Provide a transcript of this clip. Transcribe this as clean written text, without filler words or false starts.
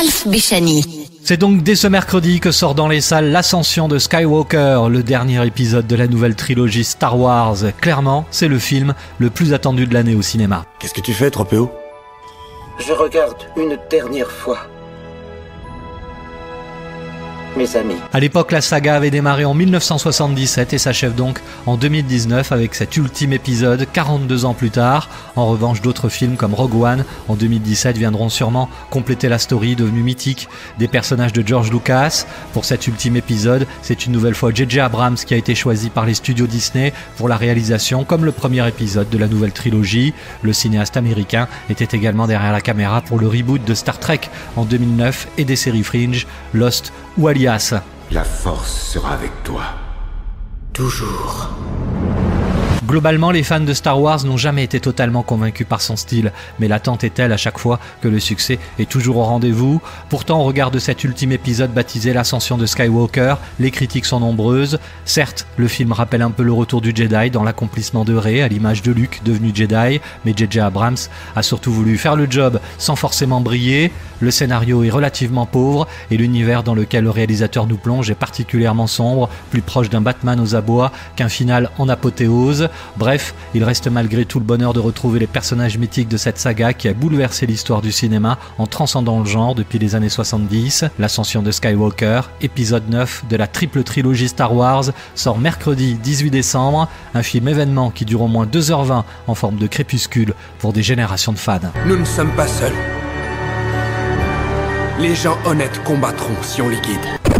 Ralph Béchani. C'est donc dès ce mercredi que sort dans les salles l'Ascension de Skywalker, le dernier épisode de la nouvelle trilogie Star Wars. Clairement, c'est le film le plus attendu de l'année au cinéma. Qu'est-ce que tu fais, Tropéo? Je regarde une dernière fois mes amis. À l'époque, la saga avait démarré en 1977 et s'achève donc en 2019 avec cet ultime épisode 42 ans plus tard. En revanche, d'autres films comme Rogue One en 2017 viendront sûrement compléter la story devenue mythique des personnages de George Lucas. Pour cet ultime épisode, c'est une nouvelle fois J.J. Abrams qui a été choisi par les studios Disney pour la réalisation, comme le premier épisode de la nouvelle trilogie. Le cinéaste américain était également derrière la caméra pour le reboot de Star Trek en 2009 et des séries Fringe, Lost ou Alias. La force sera avec toi. Toujours. Globalement, les fans de Star Wars n'ont jamais été totalement convaincus par son style, mais l'attente est telle à chaque fois que le succès est toujours au rendez-vous. Pourtant, au regard de cet ultime épisode baptisé l'Ascension de Skywalker, les critiques sont nombreuses. Certes, le film rappelle un peu le retour du Jedi dans l'accomplissement de Rey, à l'image de Luke devenu Jedi, mais J.J. Abrams a surtout voulu faire le job sans forcément briller. Le scénario est relativement pauvre et l'univers dans lequel le réalisateur nous plonge est particulièrement sombre, plus proche d'un Batman aux abois qu'un final en apothéose. Bref, il reste malgré tout le bonheur de retrouver les personnages mythiques de cette saga qui a bouleversé l'histoire du cinéma en transcendant le genre depuis les années 70. L'Ascension de Skywalker, épisode 9 de la triple trilogie Star Wars, sort mercredi 18 décembre, un film événement qui dure au moins 2h20 en forme de crépuscule pour des générations de fans. Nous ne sommes pas seuls. Les gens honnêtes combattront si on les guide.